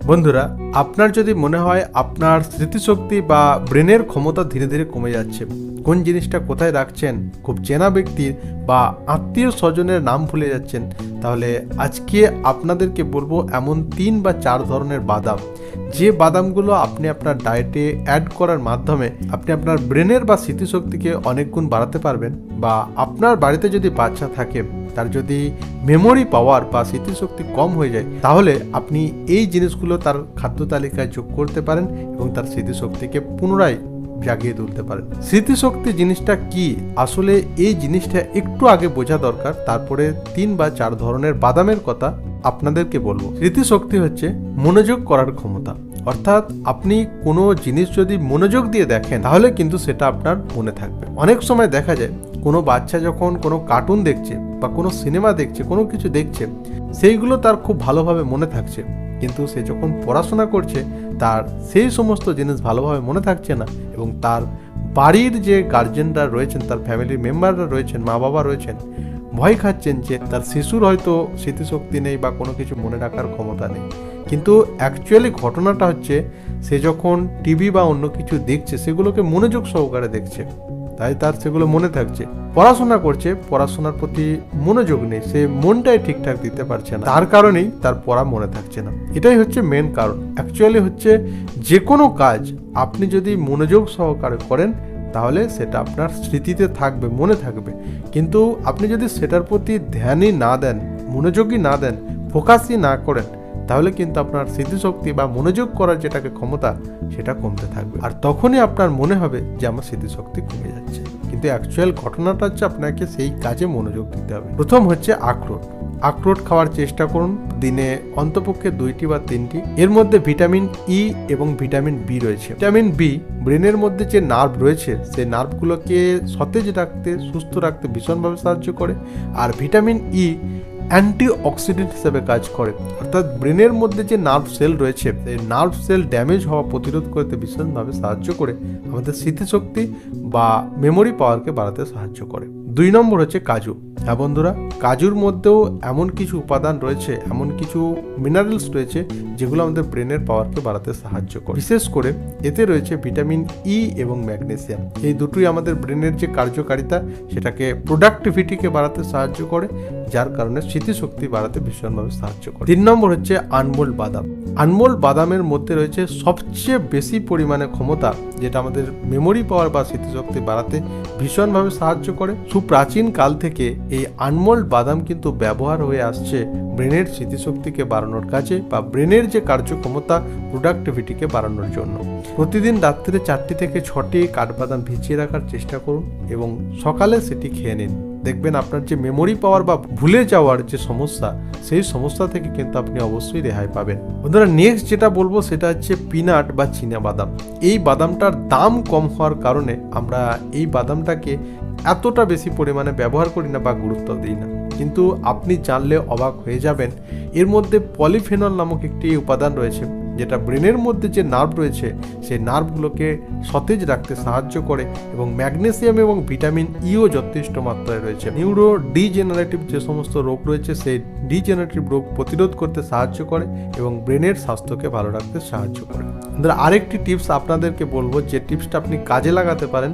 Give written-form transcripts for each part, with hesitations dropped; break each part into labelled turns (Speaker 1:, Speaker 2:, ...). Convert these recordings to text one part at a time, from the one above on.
Speaker 1: বন্ধুরা, আপনার যদি মনে হয় আপনার স্মৃতিশক্তি বা ব্রেনের ক্ষমতা ধীরে ধীরে কমে যাচ্ছে, কোন জিনিসটা কোথায় রাখছেন, খুব চেনা ব্যক্তির বা আত্মীয় স্বজনের নাম ভুলে যাচ্ছেন, তাহলে আজকে আপনাদেরকে বলবো এমন 3 বা 4 ধরনের বাদাম, যে বাদামগুলো আপনি আপনার ডায়েটে অ্যাড করার মাধ্যমে আপনি আপনার ব্রেনের বা স্মৃতিশক্তিকে অনেক গুণ বাড়াতে পারবেন। বা আপনার বাড়িতে যদি বাচ্চা থাকে, তার যদি মেমোরি পাওয়ার বা স্মৃতিশক্তি কম হয়ে যায়, তাহলে আপনি এই জিনিসগুলো তার খাদ্য তালিকায় যোগ করতে পারেন এবং তার স্মৃতিশক্তিকে পুনরায় জাগিয়ে তুলতে পারেন। স্মৃতিশক্তি জিনিসটা কি, আসলে এই জিনিসটা একটু আগে বোঝা দরকার, তারপরে 3 বা 4 ধরনের বাদামের কথা আপনাদেরকে বলবো। স্মৃতিশক্তি হচ্ছে মনোযোগ করার ক্ষমতা, অর্থাৎ আপনি কোনো জিনিস যদি মনোযোগ দিয়ে দেখেন তাহলে কিন্তু সেটা আপনার মনে থাকবে। অনেক সময় দেখা যায় কোনো বাচ্চা যখন কোনো কার্টুন দেখছে বা কোনো সিনেমা দেখছে, কোনো কিছু দেখছে, সেইগুলো তার খুব ভালোভাবে মনে থাকছে, কিন্তু সে যখন পড়াশোনা করছে তার সেই সমস্ত জিনিস ভালোভাবে মনে থাকছে না এবং তার বাড়ির যে গার্জেনরা রয়েছেন, তার ফ্যামিলির মেম্বাররা রয়েছেন, মা বাবা রয়েছেন, ভয় খাচ্ছেন যে তার শিশুর হয়তো স্মৃতিশক্তি নেই বা কোনো কিছু মনে রাখার ক্ষমতা নেই। কিন্তু অ্যাকচুয়ালি ঘটনাটা হচ্ছে সে যখন টিভি বা অন্য কিছু দেখছে সেগুলোকে মনোযোগ সহকারে দেখছে, তাই তার সেগুলো মনে থাকছে। পড়াশোনা করছে, পড়াশোনার প্রতি মনোযোগ নেই, সে মনটাই ঠিকঠাক দিতে পারছে না, তার কারণেই তার পড়া মনে থাকছে না। এটাই হচ্ছে মেন কারণ। অ্যাকচুয়ালি হচ্ছে যে কোনো কাজ আপনি যদি মনোযোগ সহকারে করেন তাহলে সেটা আপনার স্মৃতিতে থাকবে, মনে থাকবে। কিন্তু আপনি যদি সেটার প্রতি ধ্যানই না দেন, মনোযোগই না দেন, ফোকাসই না করেন, তাহলে কিন্তু আপনার স্মৃতিশক্তি বা মনোযোগ করার যেটাকে ক্ষমতা, সেটা কমতে থাকবে। আর তখনই আপনার মনে হবে যে আমার স্মৃতিশক্তি কমে যাচ্ছে, কিন্তু অ্যাকচুয়াল ঘটনাটা হচ্ছে আপনাকে সেই কাজে মনোযোগ দিতে হবে। প্রথম হচ্ছে আখরোট। আখরোট খাওয়ার চেষ্টা করুন, দিনে অন্তপক্ষে 2টি বা 3টি। এর মধ্যে ভিটামিন ই এবং ভিটামিন বি রয়েছে। ভিটামিন বি ব্রেনের মধ্যে যে নার্ভ রয়েছে সেই নার্ভগুলোকে সতেজ রাখতে, সুস্থ রাখতে ভীষণভাবে সাহায্য করে। আর ভিটামিন ই অ্যান্টিঅক্সিডেন্ট হিসেবে কাজ করে, অর্থাৎ ব্রেনের মধ্যে যে নার্ভ সেল রয়েছে এই নার্ভ সেল ড্যামেজ হওয়া প্রতিরোধ করতে ভীষণভাবে সাহায্য করে, আমাদের স্মৃতিশক্তি বা মেমোরি পাওয়ারকে বাড়াতে সাহায্য করে। 2 নম্বর হচ্ছে কাজু। হ্যাঁ বন্ধুরা, কাজুর মধ্যেও এমন কিছু উপাদান রয়েছে, এমন কিছু মিনারেলস রয়েছে যেগুলো আমাদের ব্রেনের পাওয়ারকে বাড়াতে সাহায্য করে। বিশেষ করে এতে রয়েছে ভিটামিন ই এবং ম্যাগনেসিয়াম। এই দুটোই আমাদের ব্রেনের যে কার্যকারিতা সেটাকে প্রোডাক্টিভিটিকে বাড়াতে সাহায্য করে, যার কারণে স্মৃতিশক্তি বাড়াতে ভীষণভাবে সাহায্য করে। 3 নম্বর হচ্ছে আনমোল্ড বাদাম। আনমোল্ড বাদামের মধ্যে রয়েছে সবচেয়ে বেশি পরিমাণে ক্ষমতা, যেটা আমাদের মেমোরি পাওয়ার বা স্মৃতিশক্তি বাড়াতে ভীষণভাবে সাহায্য করে। সুপ্রাচীন কাল থেকে এই আনমোল্ড বাদাম কিন্তু ব্যবহার হয়ে আসছে ব্রেনের স্মৃতিশক্তিকে বাড়ানোর কাজে বা ব্রেনের যে কার্যক্ষমতা, প্রোডাক্টিভিটিকে বাড়ানোর জন্য। প্রতিদিন রাত্রে 4টি থেকে 6টি কাঠবাদাম ভিজিয়ে রাখার চেষ্টা করুন এবং সকালে সেটি খেয়ে নিন। দেখবেন আপনার যে মেমোরি পাওয়ার বা ভুলে যাওয়ার যে সমস্যা, সেই সমস্যা থেকে কিন্তু আপনি অবশ্যই রেহাই পাবেন। বন্ধুরা, নেক্সট যেটা বলবো সেটা হচ্ছে পিনাট বা চীনা বাদাম। এই বাদামটার দাম কম হওয়ার কারণে আমরা এই বাদামটাকে এতটা বেশি পরিমাণে ব্যবহার করি না বা গুরুত্ব দিই না, কিন্তু আপনি জানলে অবাক হয়ে যাবেন এর মধ্যে পলিফেনল নামক একটি উপাদান রয়েছে, যেটা ব্রেনের মধ্যে যে নার্ভ রয়েছে সেই নার্ভগুলোকে সতেজ রাখতে সাহায্য করে এবং ম্যাগনেসিয়াম এবং ভিটামিন ইও যথেষ্ট মাত্রায় রয়েছে। নিউরো ডিজেনারেটিভ যে সমস্ত রোগ রয়েছে সেই ডিজেনারেটিভ রোগ প্রতিরোধ করতে সাহায্য করে এবং ব্রেনের স্বাস্থ্যকে ভালো রাখতে সাহায্য করে। আরেকটি টিপস আপনাদেরকে বলবো, যে টিপসটা আপনি কাজে লাগাতে পারেন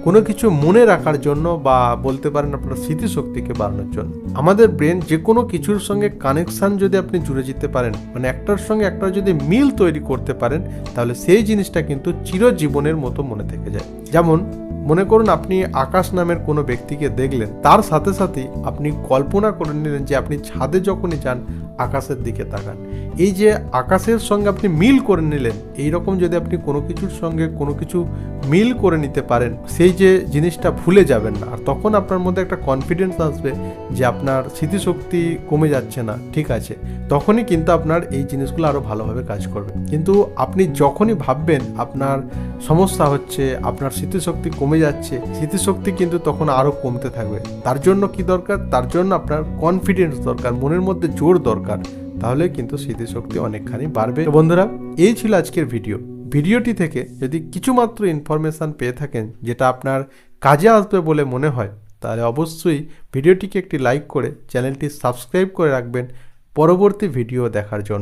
Speaker 1: কোনো কিছু মনে রাখার জন্য বা বলতে পারেন আপনার স্মৃতিশক্তিকে বাড়ানোর জন্য। আমাদের ব্রেন যে কোনো কিছুর সঙ্গে কানেকশন যদি আপনি জুড়ে যেতে পারেন, মানে একটার সঙ্গে একটা যদি মিল তৈরি করতে পারেন, তাহলে সেই জিনিসটা কিন্তু চিরজীবনের মতো মনে থেকে যায়। যেমন মনে করুন আপনি আকাশ নামের কোনো ব্যক্তিকে দেখলেন, তার সাথে সাথে আপনি কল্পনা করে নিলেন যে আপনি ছাদে যখনই যান আকাশের দিকে তাকান। এই যে আকাশের সঙ্গে আপনি মিল করে নিলেন, এইরকম যদি আপনি কোনো কিছুর সঙ্গে কোনো কিছু মিল করে নিতে পারেন, সেই যে জিনিসটা ভুলে যাবেন না। আর তখন আপনার মধ্যে একটা কনফিডেন্স আসবে যে আপনার স্মৃতিশক্তি কমে যাচ্ছে না, ঠিক আছে, তখনই কিন্তু আপনার এই জিনিসগুলো আরও ভালোভাবে কাজ করবে। কিন্তু আপনি যখনই ভাববেন আপনার সমস্যা হচ্ছে, আপনার স্মৃতিশক্তি কমে যাচ্ছে, স্মৃতিশক্তি কিন্তু তখন আরও কমতে থাকবে। তার জন্য কি দরকার? তার জন্য আপনার কনফিডেন্স দরকার, মনের মধ্যে জোর দরকার, তাহলে কিন্তু স্মৃতিশক্তি অনেকখানি বাড়বে। বন্ধুরা, এই ছিল আজকের ভিডিওটি থেকে যদি কিছুমাত্র ইনফরমেশান পেয়ে থাকেন যেটা আপনার কাজে আসবে বলে মনে হয়, তাহলে অবশ্যই ভিডিওটিকে একটি লাইক করে চ্যানেলটি সাবস্ক্রাইব করে রাখবেন পরবর্তী ভিডিও দেখার জন্য।